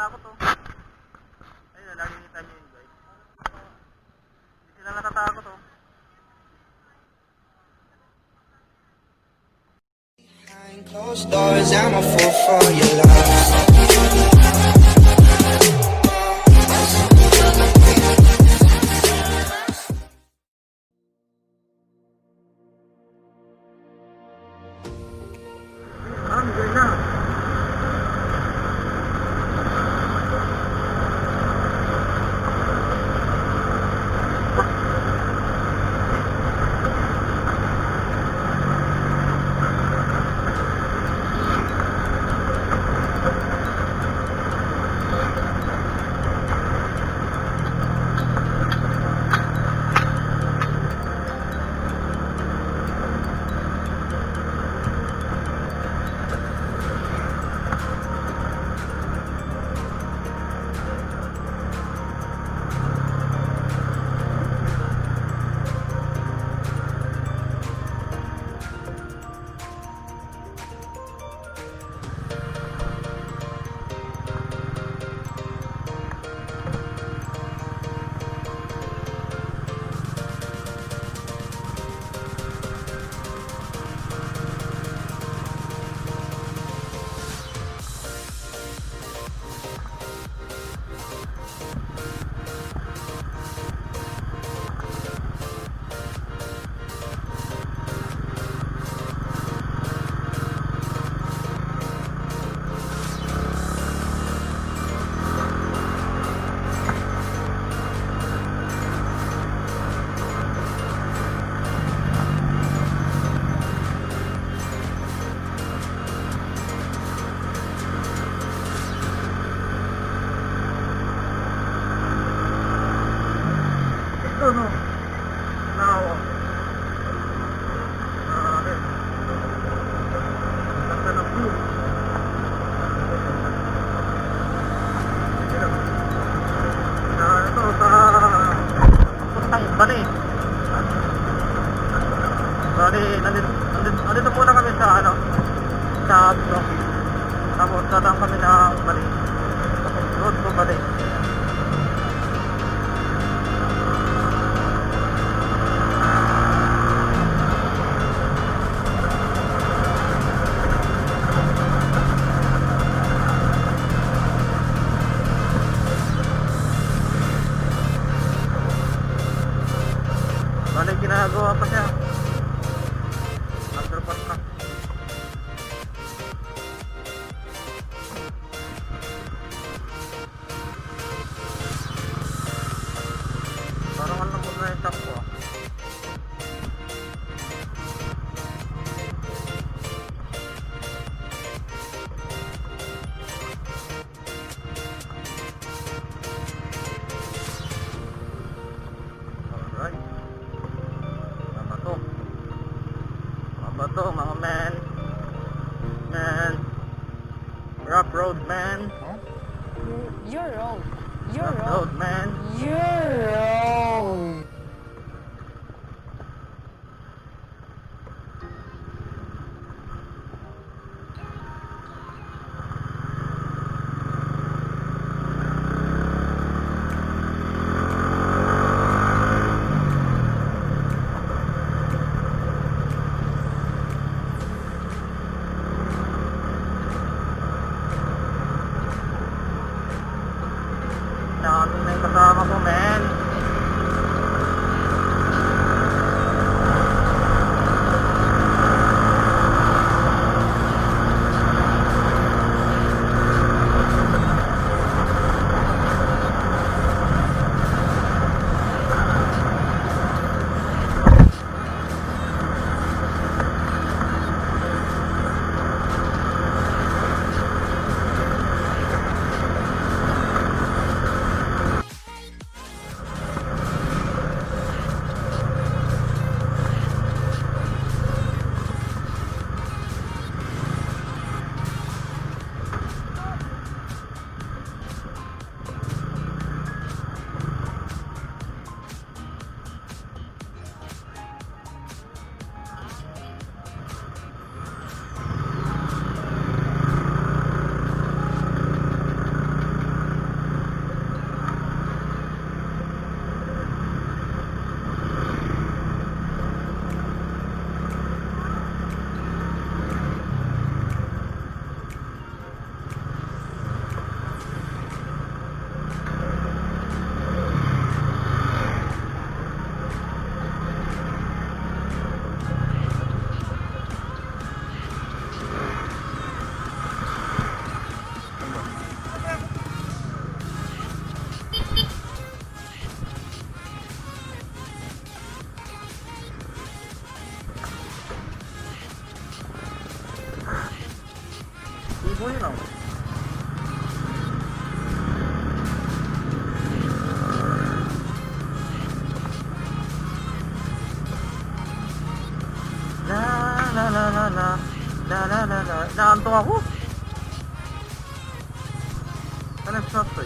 natatakot oh. Ayun, lagi kita nyo yun guys. Hindi sila natatakot oh. Behind closed doors, I'm a fool for your love. No. Now, ganda ng view. Ito sa puntang Bali. Bali, nandito muna kami sa sa Abdo. Tapos dadang kami ng Bali. Road to Bali. Bali, ginagawa pa siya. Underpass na. Parang alam mo na yung takbo ah. Alright. Bato, mga man. Rough road, man. Huh? You're wrong. Rough road, man. You're wrong. Dami na yung kasama ko, man. Kunin lang. La la la la la la la la la. Naantok ako. Ano yung stop to?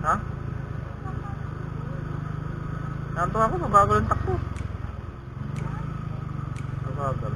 Ha? Naantok ako, mabagal ang takbo. Mabagal.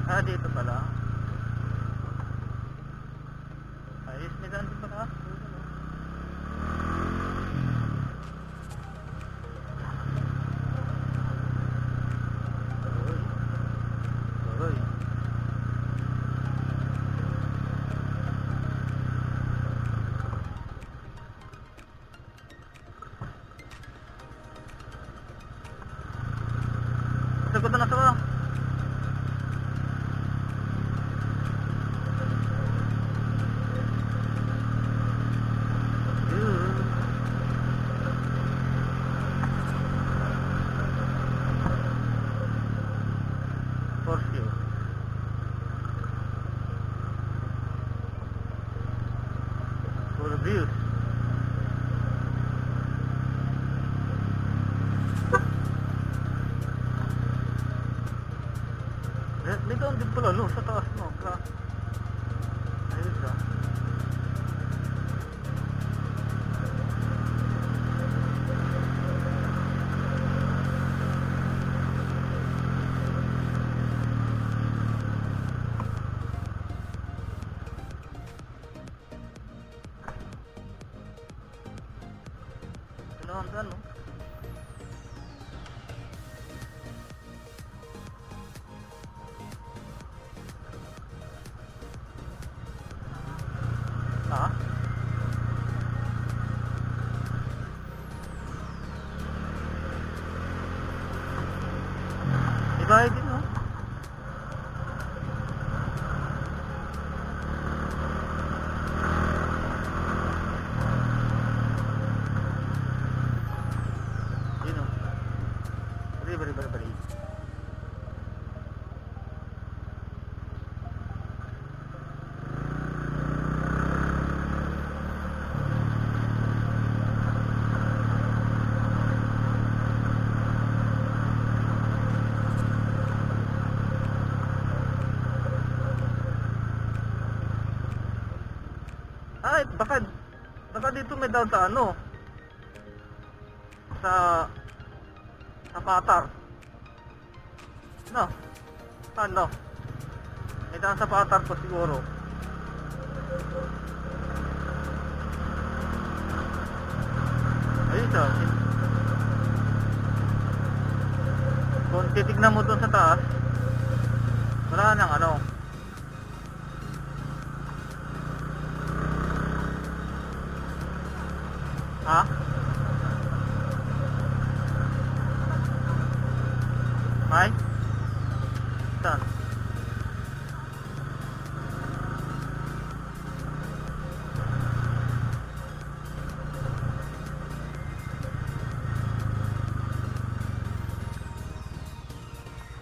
Ah, dito pala. Ayos na ganito pa ka. Uy. Puro views. May doon din pala, no? Sa taas, no? Ayos, ah. Kailangan, no? Ha? Iba din, no? Yun, no? Bari. Ay, baka dito may down sa ano? Sa Patar. No? Ano? May down sa Patar po siguro. Ayun siya. Kung titignan mo doon sa taas, wala nang ano. Ha? Ay? Saan?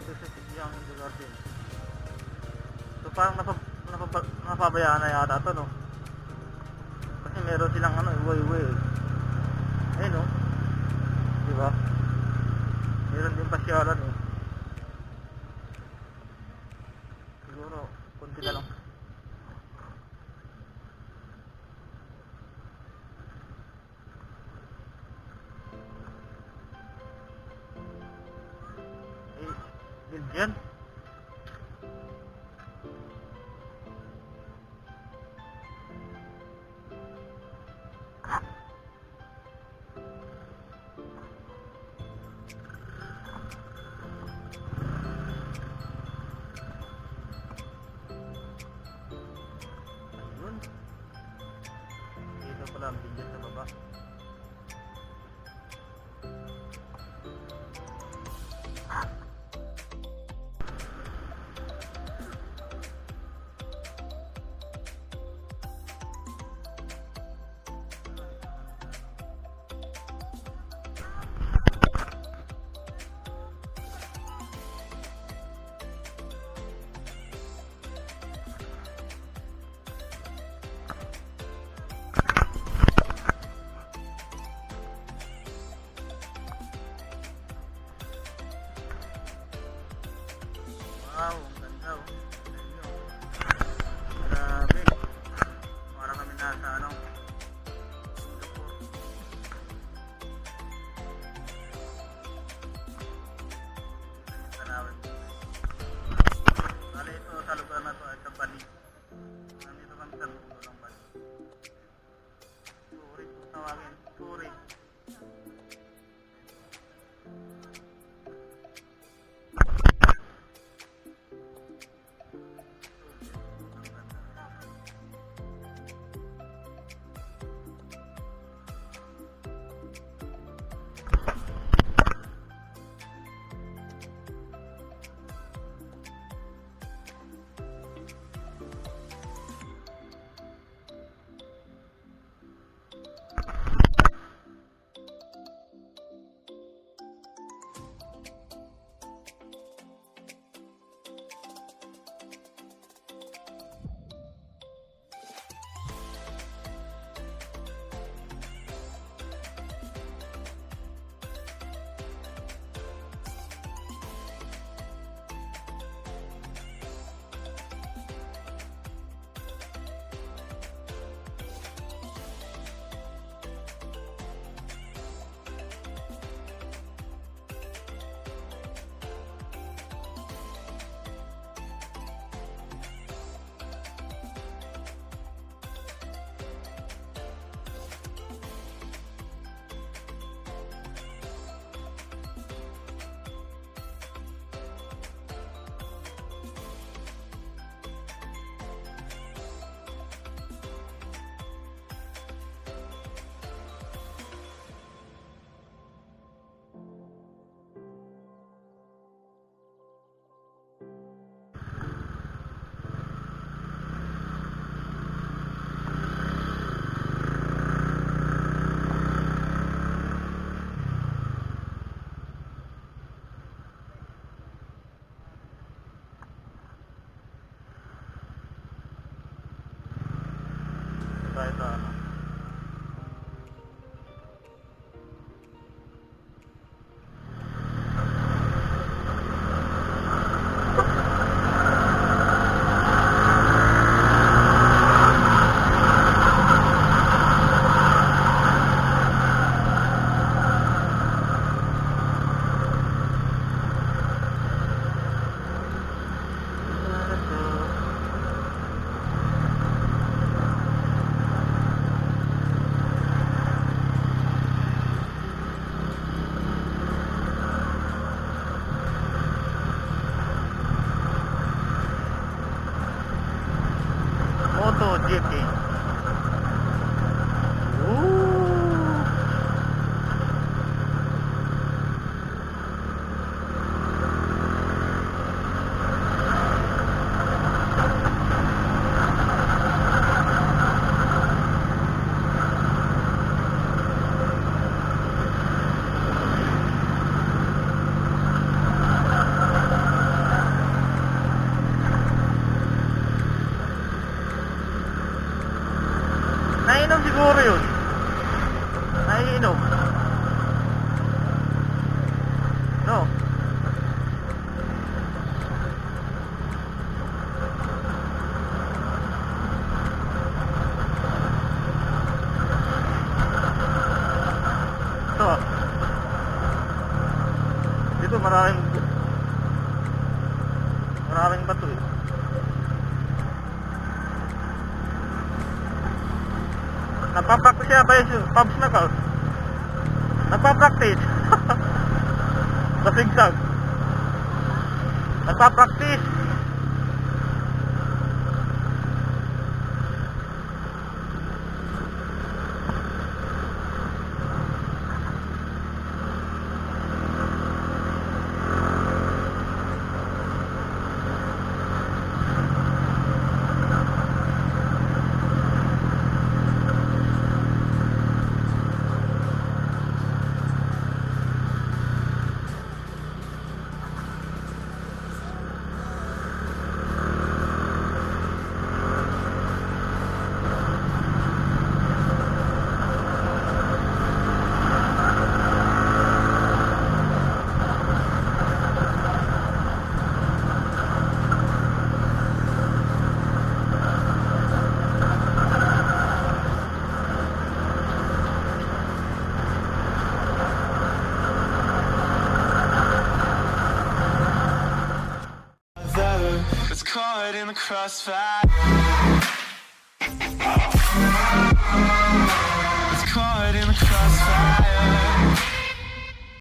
Ito sa Sigyang Garden. So parang napabayaan na yata ito, no? Kasi meron silang ano, iway-iway. Ayun, no? Diba? Meron din pasyalan, eh. Siguro, konti na lang. Eh, build yan. Ayun. Dito pala ang bidyat sa baba. Wow, ang ganda, oh. Grabe. Para kami nasa ano, Singapore. Yung tanawin. Bali ito sa lugar na to ay sa Bali. Nandito kami sa dulo ng Bali. Turi, tawagin. Turi. siguro yun. Naiinom. No. Ito. Dito maraming bato eh. Nagpa-practice siya ba yung pubs na ka? Nagpa-practice. Sa sigsag. Nagpa-practice. It's caught in the crossfire. It's caught in the crossfire.